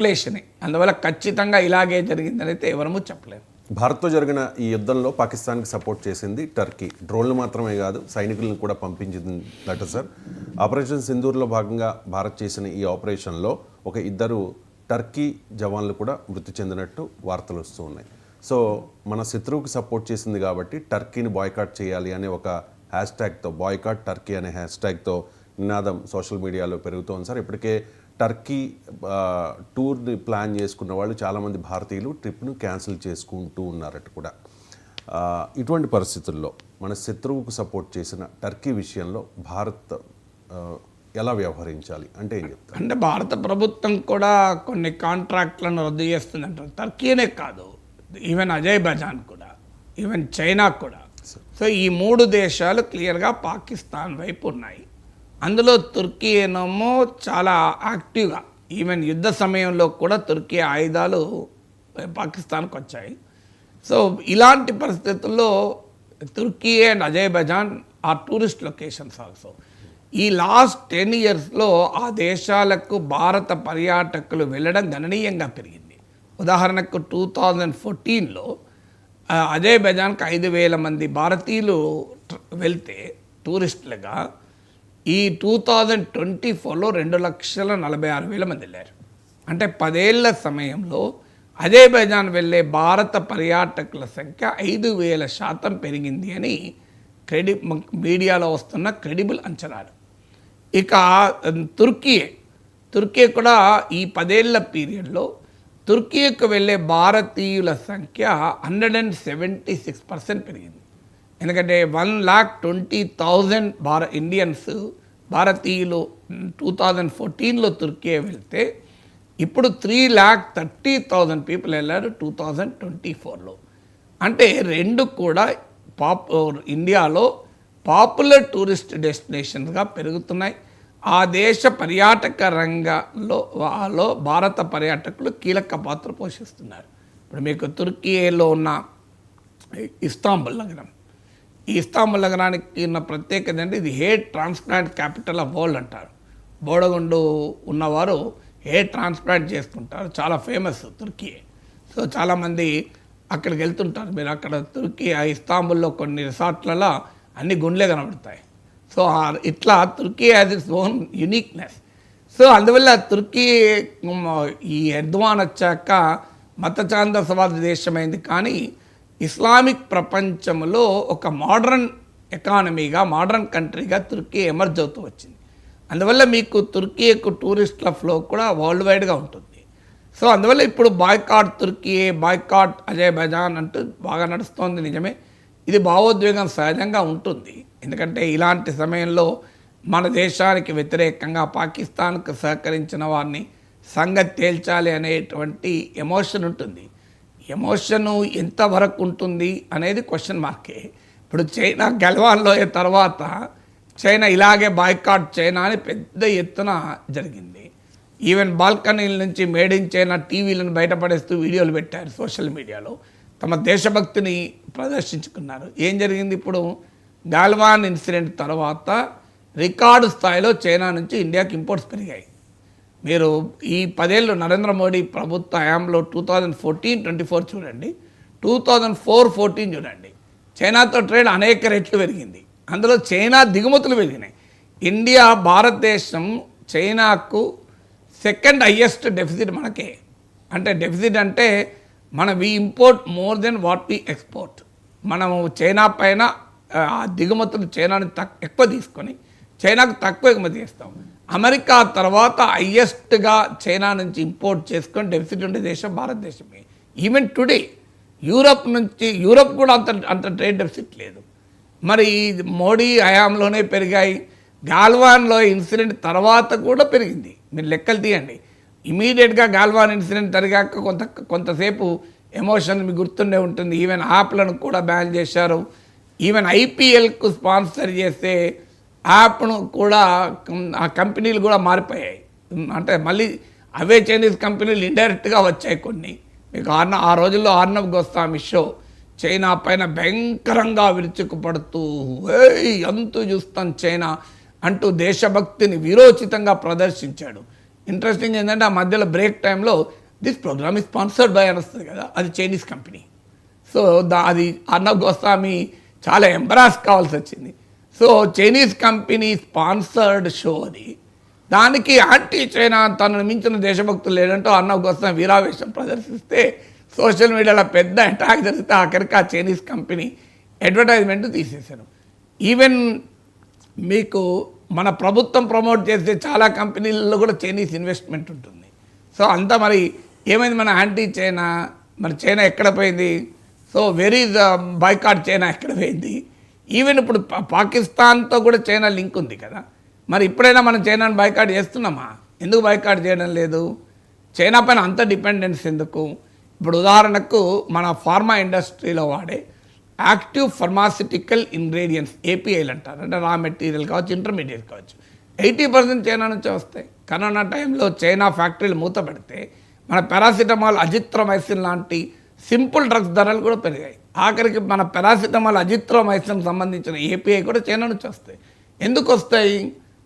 క్లేషనే. అందువల్ల ఖచ్చితంగా ఇలాగే జరిగిందని అయితే ఎవరము చెప్పలేము. భారత్తో జరిగిన ఈ యుద్ధంలో పాకిస్తాన్కి సపోర్ట్ చేసింది టర్కీ. డ్రోన్లు మాత్రమే కాదు, సైనికులను కూడా పంపించిందట సార్. ఆపరేషన్ సింధూర్లో భాగంగా భారత్ చేసిన ఈ ఆపరేషన్లో ఒక ఇద్దరు టర్కీ జవాన్లు కూడా మృతి చెందినట్టు వార్తలు వస్తూ ఉన్నాయి. సో మన శత్రువుకి సపోర్ట్ చేసింది కాబట్టి టర్కీని బాయ్కాట్ చేయాలి అనే ఒక హ్యాష్ ట్యాగ్తో, బాయ్కాట్ టర్కీ అనే హ్యాష్ ట్యాగ్తో నినాదం సోషల్ మీడియాలో పెరుగుతోంది సార్. ఇప్పటికే టర్కీ టూర్ని ప్లాన్ చేసుకున్న వాళ్ళు చాలామంది భారతీయులు ట్రిప్ను క్యాన్సిల్ చేసుకుంటూ ఉన్నారట కూడా. ఇటువంటి పరిస్థితుల్లో మన శత్రువుకు సపోర్ట్ చేసిన టర్కీ విషయంలో భారత్ ఎలా వ్యవహరించాలి అంటే ఏం చెప్తారు? అంటే భారత ప్రభుత్వం కూడా కొన్ని కాంట్రాక్ట్లను రద్దు చేస్తుందంటారు. టర్కీనే కాదు, ఈవెన్ అజర్బైజాన్ కూడా, ఈవెన్ చైనా కూడా. సో ఈ 3 దేశాలు క్లియర్గా పాకిస్తాన్ వైపు ఉన్నాయి. అందులో తుర్కీ ఏమో చాలా యాక్టివ్గా, ఈవెన్ యుద్ధ సమయంలో కూడా తుర్కీ ఆయుధాలు పాకిస్తాన్కి వచ్చాయి. సో ఇలాంటి పరిస్థితుల్లో Turkey and Azerbaijan are tourist locations also. ఈ లాస్ట్ 10 yearsలో ఆ దేశాలకు భారత పర్యాటకులు వెళ్ళడం గణనీయంగా పెరిగింది. ఉదాహరణకు 2014లో అజర్బైజాన్కి 5,000 మంది భారతీయులు వెళ్తే టూరిస్టులుగా, ఈ 2024లో 2,46,000 మంది వెళ్ళారు. అంటే 10 ఏళ్ల సమయంలో అజర్బైజాన్ వెళ్ళే భారత పర్యాటకుల సంఖ్య 5,000% పెరిగింది అని మీడియాలో వస్తున్న క్రెడిబుల్ అంచనాలు. ఇక తుర్కీ కూడా ఈ 10 ఏళ్ల పీరియడ్లో తుర్కీకి వెళ్ళే భారతీయుల సంఖ్య 176% పెరిగింది. ఎందుకంటే 1,20,000 ఇండియన్స్ భారతీయులు 2014లో తుర్కీ వెళ్తే ఇప్పుడు 3,30,000 పీపుల్ వెళ్ళారు 2024లో. అంటే రెండు కూడా ఇండియాలో పాపులర్ టూరిస్ట్ డెస్టినేషన్స్గా పెరుగుతున్నాయి. ఆ దేశ పర్యాటక రంగంలో భారత పర్యాటకులు కీలక పాత్ర పోషిస్తున్నారు. ఇప్పుడు మీకు తుర్కీలో ఉన్న ఇస్తాంబుల్ నగరం, ఈ ఇస్తాంబుల్ నగరానికి ఉన్న ప్రత్యేకత అంటే ఇది hair transplant capital of world అంటారు. బోడగుండు ఉన్నవారు హెయిర్ ట్రాన్స్ప్లాంట్ చేసుకుంటారు, చాలా ఫేమస్ తుర్కీ. సో చాలామంది అక్కడికి వెళ్తుంటారు. మీరు అక్కడ తుర్కీ ఇస్తాంబుల్లో కొన్ని రిసార్ట్లలో అన్ని గుండ్లే కనబడతాయి. సో ఇట్లా Turkey has its own uniqueness. So అందువల్ల తుర్కీ ఈ ఎర్దోగాన్ వచ్చాక మత ఛాందసవాద దేశమైంది, కానీ ఇస్లామిక్ ప్రపంచంలో ఒక మోడర్న్ ఎకానమీగా, మోడర్న్ కంట్రీగా తుర్కీ ఎమర్జ్ అవుతూ వచ్చింది. అందువల్ల మీకు తుర్కీకు టూరిస్టుల ఫ్లో కూడా వరల్డ్ వైడ్గా ఉంటుంది. సో అందువల్ల ఇప్పుడు బాయ్కాట్ తుర్కీ, బాయ్కాట్ అజర్బైజాన్ అంటూ బాగా నడుస్తోంది. నిజమే, ఇది భావోద్వేగం సహజంగా ఉంటుంది. ఎందుకంటే ఇలాంటి సమయంలో మన దేశానికి వ్యతిరేకంగా పాకిస్తాన్కు సహకరించిన వారిని సంగతి తేల్చాలి అనేటువంటి ఎమోషన్ ఉంటుంది. ఎమోషను ఎంతవరకు ఉంటుంది అనేది క్వశ్చన్ మార్కే. ఇప్పుడు చైనా గెలవాన్లో తర్వాత చైనా ఇలాగే బాయ్కాట్ చైనా అని పెద్ద ఎత్తున జరిగింది. ఈవెన్ బాల్కనీల నుంచి మేడ్ ఇన్ చైనా టీవీలను బయటపడేస్తూ వీడియోలు పెట్టారు సోషల్ మీడియాలో, తమ దేశభక్తిని ప్రదర్శించుకున్నారు. ఏం జరిగింది? ఇప్పుడు గాల్వాన్ ఇన్సిడెంట్ తర్వాత రికార్డు స్థాయిలో చైనా నుంచి ఇండియాకి ఇంపోర్ట్స్ పెరిగాయి. మీరు ఈ 10 ఏళ్ళు నరేంద్ర మోడీ ప్రభుత్వ హయాంలో 2014-24 చూడండి, 2004-14 చూడండి, చైనాతో ట్రేడ్ అనేక రెట్లు పెరిగింది. అందులో చైనా దిగుమతులు పెరిగినాయి. ఇండియా, భారతదేశం చైనాకు సెకండ్ హయ్యెస్ట్ డెఫిసిట్ మనకే. అంటే డెఫిసిట్ అంటే we import more than what we export. మనము చైనా పైన దిగుమతులు చైనాని ఎక్కువ తీసుకొని చైనాకు తక్కువ ఎగుమతి చేస్తాం. అమెరికా తర్వాత హయ్యెస్ట్గా చైనా నుంచి ఇంపోర్ట్ చేసుకొని డెఫిసిట్ ఉండే దేశం భారతదేశమే. ఈవెన్ టుడే యూరప్ కూడా అంత ట్రేడ్ డెఫిసిట్ లేదు. మరి మోడీ హయాంలోనే పెరిగాయి. గాల్వాన్లో ఇన్సిడెంట్ తర్వాత కూడా పెరిగింది. మీరు లెక్కలు తీయండి. ఇమీడియట్గా గాల్వాన్ ఇన్సిడెంట్ జరిగాక కొంతసేపు ఎమోషన్ మీకు గుర్తుండే ఉంటుంది. ఈవెన్ యాప్లను కూడా బ్యాన్ చేశారు. ఈవెన్ ఐపీఎల్కు స్పాన్సర్ చేసే యాప్ను కూడా ఆ కంపెనీలు కూడా మారిపోయాయి. అంటే మళ్ళీ అవే చైనీస్ కంపెనీలు ఇండైరెక్ట్గా వచ్చాయి కొన్ని. మీకు ఆ రోజుల్లో ఆర్నబ్ గోస్వామి షో చైనా పైన భయంకరంగా విరుచుకుపడుతూ అంతు చూస్తాం చైనా అంటూ దేశభక్తిని వీరోచితంగా ప్రదర్శించాడు. ఇంట్రెస్టింగ్ ఏంటంటే ఆ మధ్యలో బ్రేక్ టైంలో this programme is sponsored by అని వస్తుంది కదా, అది చైనీస్ కంపెనీ. సో అది అర్నబ్ గోస్వామి చాలా ఎంబరాస్ కావాల్సి వచ్చింది. So Chinese company sponsored show అది, దానికి యాంటీ చైనా తనను మించిన దేశభక్తులు లేదంటూ అర్నబ్ గోస్వామి వీరావేశం ప్రదర్శిస్తే సోషల్ మీడియాలో పెద్ద అటాక్ జరిగితే ఆఖరికి ఆ చైనీస్ కంపెనీ అడ్వర్టైజ్మెంట్ తీసేశారు. ఈవెన్ మీకు మన ప్రభుత్వం ప్రమోట్ చేసే చాలా కంపెనీలలో కూడా చైనీస్ ఇన్వెస్ట్మెంట్ ఉంటుంది. సో అంతా మరి ఏమైంది మన యాంటీ చైనా, మరి చైనా ఎక్కడ పోయింది? సో వెరీ బాయ్కాట్ చైనా ఎక్కడ పోయింది? ఈవెన్ ఇప్పుడు పాకిస్తాన్తో కూడా చైనా లింక్ ఉంది కదా, మరి ఇప్పుడైనా మనం చైనాను బాయ్కాట్ చేస్తున్నామా? ఎందుకు బాయ్కాట్ చేయడం లేదు? చైనా పైన అంత డిపెండెన్స్ ఎందుకు? ఇప్పుడు ఉదాహరణకు మన ఫార్మా ఇండస్ట్రీలో వాడే యాక్టివ్ ఫార్మాసిటికల్ ఇంగ్రీడియంట్స్ ఏపీఐలు అంటారు, అంటే రా మెటీరియల్ కావచ్చు, ఇంటర్మీడియట్ కావచ్చు, 80% చైనా నుంచే వస్తాయి. కరోనా టైంలో చైనా ఫ్యాక్టరీలు మూతపెడితే మన పారాసిటమాల్, అజిత్రోమైసిన్ లాంటి సింపుల్ డ్రగ్స్ ధరలు కూడా పెరిగాయి. ఆఖరికి మన పారాసిటమాల్, అజిత్రోమైసిన్ సంబంధించిన ఏపీఐ కూడా చైనా నుంచి వస్తాయి. ఎందుకు వస్తాయి?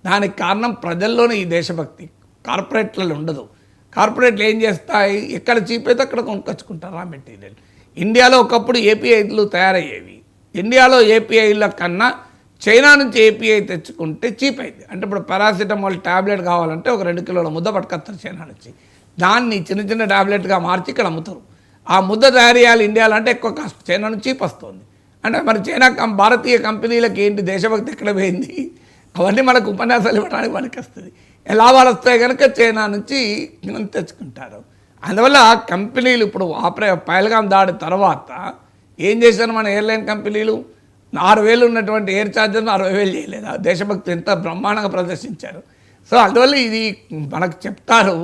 దానికి కారణం ప్రజల్లోనే ఈ దేశభక్తి. కార్పొరేట్లలో ఉండదు. కార్పొరేట్లు ఏం చేస్తాయి? ఎక్కడ చీప్ అయితే అక్కడ కొనుక్కొచ్చుకుంటారు రా మెటీరియల్. ఇండియాలో ఒకప్పుడు ఏపీఐలు తయారయ్యేవి. ఇండియాలో ఏపీఐల కన్నా చైనా నుంచి ఏపీఐ తెచ్చుకుంటే చీప్ అయింది. అంటే ఇప్పుడు పారాసిటమాల్ ట్యాబ్లెట్ కావాలంటే ఒక 2 కిలోల ముద్ద పట్టుకొస్తారు చైనా నుంచి, దాన్ని చిన్న చిన్న ట్యాబ్లెట్గా మార్చి ఇక్కడ అమ్ముతారు. ఆ ముద్ద తయారు చేయాలి ఇండియాలో అంటే ఎక్కువ కాస్ట్, చైనా నుంచి చీప్ వస్తుంది. అంటే మరి చైనా భారతీయ కంపెనీలకు ఏంటి దేశభక్తి ఎక్కడ పోయింది? అవన్నీ మనకు ఉపన్యాసాలు ఇవ్వడానికి మనకి వస్తుంది. లాభాలు వస్తాయి కనుక చైనా నుంచి తెచ్చుకుంటారు. అందువల్ల కంపెనీలు ఇప్పుడు పహల్గాం దాడి తర్వాత ఏం చేశారు మన ఎయిర్లైన్ కంపెనీలు? 6,000 ఉన్నటువంటి ఎయిర్ ఛార్జర్ను 60,000 చేయలేదా? దేశభక్తి ఎంత బ్రహ్మాండంగా ప్రదర్శించారు. సో అందువల్ల ఇది మనకు చెప్తారు,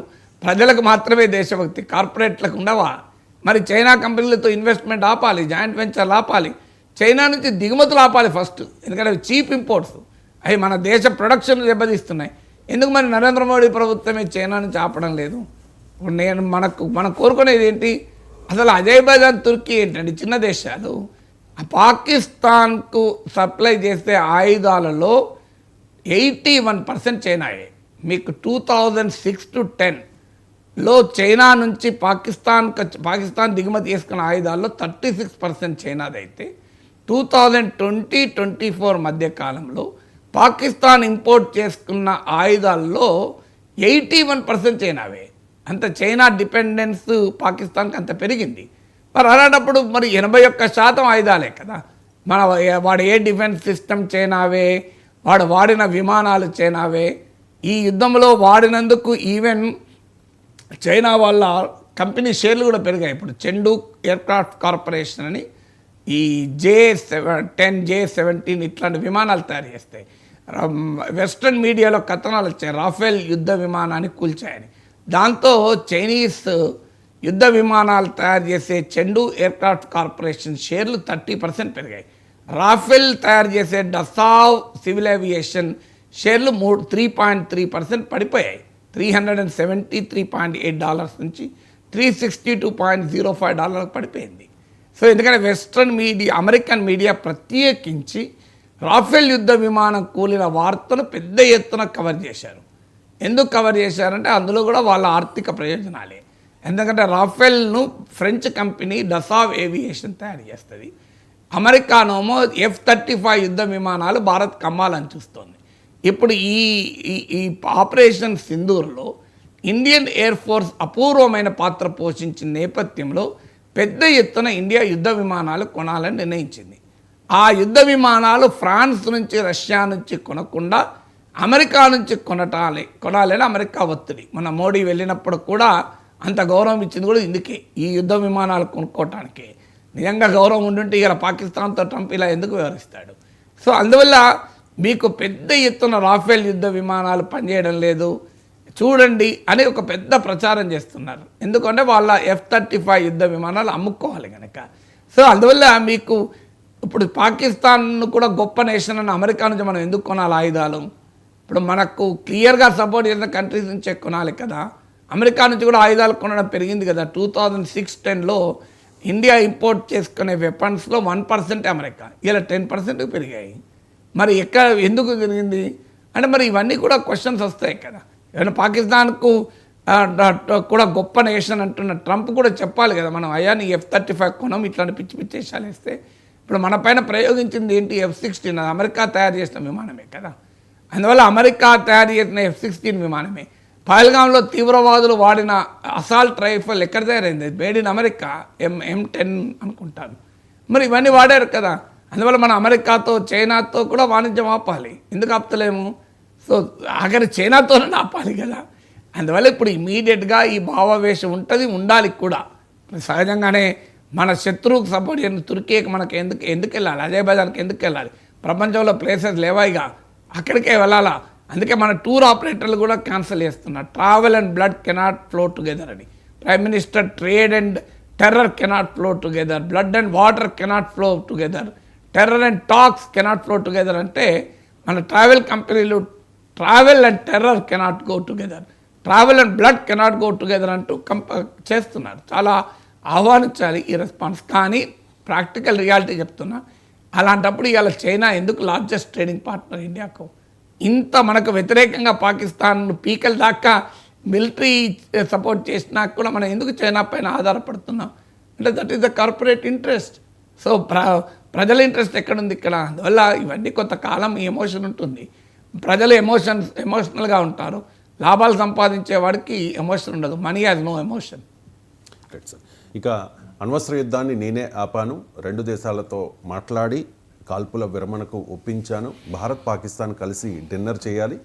ప్రజలకు మాత్రమే దేశభక్తి, కార్పొరేట్లకు ఉండవా? మరి చైనా కంపెనీలతో ఇన్వెస్ట్మెంట్ ఆపాలి, జాయింట్ వెంచర్లు ఆపాలి, చైనా నుంచి దిగుమతులు ఆపాలి ఫస్ట్, ఎందుకంటే అవి చీప్ ఇంపోర్ట్స్, అవి మన దేశ ప్రొడక్షన్ దెబ్బతీస్తున్నాయి. ఎందుకు మరి నరేంద్ర మోడీ ప్రభుత్వమే చైనా నుంచి ఆపడం లేదు? ఇప్పుడు మనం కోరుకునేది ఏంటి? అసలు అజర్బైజాన్, తుర్కీ ఏంటండి చిన్న దేశాలు. పాకిస్తాన్కు సప్లై చేసే ఆయుధాలలో 81% చైనాయే. మీకు 2006 to 10లో చైనా నుంచి పాకిస్తాన్ దిగుమతి చేసుకున్న ఆయుధాల్లో 36% చైనాదైతే 2020-24 మధ్య కాలంలో పాకిస్తాన్ ఇంపోర్ట్ చేసుకున్న ఆయుధాల్లో 81% చైనావే. అంత చైనా డిపెండెన్స్ పాకిస్తాన్కి అంత పెరిగింది. మరి అలాంటప్పుడు మరి 81% ఆయుధాలే కదా. వాడు ఏ డిఫెన్స్ సిస్టమ్ చైనావే, వాడు వాడిన విమానాలు చైనావే. ఈ యుద్ధంలో వాడినందుకు ఈవెన్ చైనా వాళ్ళ కంపెనీ షేర్లు కూడా పెరిగాయి. ఇప్పుడు చెండు ఎయిర్క్రాఫ్ట్ కార్పొరేషన్ అని ఈ J-10, J-17 ఇట్లాంటి విమానాలు తయారు చేస్తాయి. వెస్ట్రన్ మీడియాలో కథనాలు వచ్చాయి, రాఫెల్ యుద్ధ విమానాన్ని కూల్చాయని. దాంతో చైనీస్ యుద్ధ విమానాలు తయారు చేసే చెండు ఎయిర్క్రాఫ్ట్ కార్పొరేషన్ షేర్లు 30% పెరిగాయి. రాఫెల్ తయారు చేసే డసావ్ సివిల్ ఏవియేషన్ షేర్లు 3.3% పడిపోయాయి. $373.8 నుంచి $362.05 పడిపోయింది. సో ఎందుకంటే వెస్ట్రన్ మీడియా, అమెరికన్ మీడియా ప్రత్యేకించి రాఫెల్ యుద్ధ విమానం కూలిన వార్తను పెద్ద ఎత్తున కవర్ చేశారు. ఎందుకు కవర్ చేశారంటే అందులో కూడా వాళ్ళ ఆర్థిక ప్రయోజనాలే. ఎందుకంటే రాఫెల్ను ఫ్రెంచ్ కంపెనీ డసావ్ ఏవియేషన్ తయారు చేస్తుంది. అమెరికానేమో F-35 యుద్ధ విమానాలు భారత్కి అమ్మాలని చూస్తోంది. ఇప్పుడు ఈ ఆపరేషన్ సింధూర్లో ఇండియన్ ఎయిర్ ఫోర్స్ అపూర్వమైన పాత్ర పోషించిన నేపథ్యంలో పెద్ద ఎత్తున ఇండియా యుద్ధ విమానాలు కొనాలని నిర్ణయించింది. ఆ యుద్ధ విమానాలు ఫ్రాన్స్ నుంచి, రష్యా నుంచి కొనకుండా అమెరికా నుంచి కొనాలని అమెరికా ఒత్తిడి. మన మోడీ వెళ్ళినప్పుడు కూడా అంత గౌరవం ఇచ్చింది కూడా ఇందుకే, ఈ యుద్ధ విమానాలు కొనుక్కోవటానికే. నిజంగా గౌరవం ఉండుంటే ఇలా పాకిస్తాన్తో ట్రంప్ ఇలా ఎందుకు వ్యవహరిస్తాడు? సో అందువల్ల మీకు పెద్ద ఎత్తున రాఫెల్ యుద్ధ విమానాలు పనిచేయడం లేదు చూడండి అని ఒక పెద్ద ప్రచారం చేస్తున్నారు. ఎందుకంటే వాళ్ళ F-35 యుద్ధ విమానాలు అమ్ముకోవాలి కనుక. సో అందువల్ల మీకు ఇప్పుడు పాకిస్తాన్ కూడా గొప్ప నేషన్ అని అమెరికా నుంచి మనం ఎందుకు కొనాలి ఆయుధాలు? ఇప్పుడు మనకు క్లియర్గా సపోర్ట్ చేసిన కంట్రీస్ నుంచే కొనాలి కదా. అమెరికా నుంచి కూడా ఆయుధాలు కొనడం పెరిగింది కదా. 2006-10లో ఇండియా ఇంపోర్ట్ చేసుకునే వెపన్స్లో 1% అమెరికా, ఇలా 10% పెరిగాయి. మరి ఎందుకు జరిగింది అంటే మరి ఇవన్నీ కూడా క్వశ్చన్స్ వస్తాయి కదా. ఏమైనా పాకిస్తాన్కు కూడా గొప్ప నేషన్ అంటున్న ట్రంప్ కూడా చెప్పాలి కదా, మనం అయ్యా నీ F-35 కొనం ఇట్లాంటి పిచ్చి పిచ్చి వేషాలు వేస్తే. ఇప్పుడు మన పైన ప్రయోగించింది ఏంటి? F-16, అది అమెరికా తయారు చేసిన విమానమే కదా. అందువల్ల అమెరికా తయారు చేసిన F-16 విమానమే. పహల్గాంలో తీవ్రవాదులు వాడిన అసాల్ట్ రైఫల్ ఎక్కడ తయారైంది? మేడ్ ఇన్ అమెరికా, M10 అనుకుంటాను. మరి ఇవన్నీ వాడారు కదా. అందువల్ల మన అమెరికాతో చైనాతో కూడా వాణిజ్యం ఆపాలి. ఎందుకు ఆపుతలేము? సో ఆఖరి చైనాతోనే ఆపాలి కదా. అందువల్ల ఇప్పుడు ఇమీడియట్గా ఈ భావావేశం ఉంటుంది, ఉండాలి కూడా. సహజంగానే మన శత్రువుకు సపోర్ట్ చేయని తుర్కీకి మనకి ఎందుకు వెళ్ళాలి? అజర్బైజాన్కి ఎందుకు వెళ్ళాలి? ప్రపంచంలో ప్లేసెస్ లేవాయిగా, అక్కడికే వెళ్ళాలా? అందుకే మన టూర్ ఆపరేటర్లు కూడా క్యాన్సిల్ చేస్తున్నారు. Travel and blood cannot flow together అని. Prime minister trade and terror cannot flow together, blood and water cannot flow together, terror and talks cannot flow together. అంటే మన ట్రావెల్ కంపెనీలు travel and terror cannot go together, travel and blood cannot go together అంటూ చేస్తున్నారు. చాలా ఆహ్వానించాలి ఈ response. కానీ practical reality చెప్తున్నా, అలాంటప్పుడు ఇవాళ చైనా ఎందుకు లార్జెస్ట్ ట్రేడింగ్ పార్ట్నర్ ఇండియాకు? ఇంత మనకు వ్యతిరేకంగా పాకిస్తాన్ పీకల దాకా మిలిటరీ సపోర్ట్ చేసినా కూడా మనం ఎందుకు చైనా పైన ఆధారపడుతున్నాం అంటే that is the corporate interest. So ప్రజల ఇంట్రెస్ట్ ఎక్కడుంది ఇక్కడ? అందువల్ల ఇవన్నీ కొంతకాలం ఈ ఎమోషన్ ఉంటుంది. ప్రజలు ఎమోషనల్గా ఉంటారు. లాభాలు సంపాదించే వాడికి ఎమోషన్ ఉండదు. Money has no emotion. Right sir. ఇక అణ్వస్త్ర యుద్ధాన్ని నేనే ఆపాను, 2 దేశాలతో మాట్లాడి కాల్పుల విరమణకు ఒప్పించాను, భారత్ పాకిస్తాన్ కలిసి డిన్నర్ చేయాలి,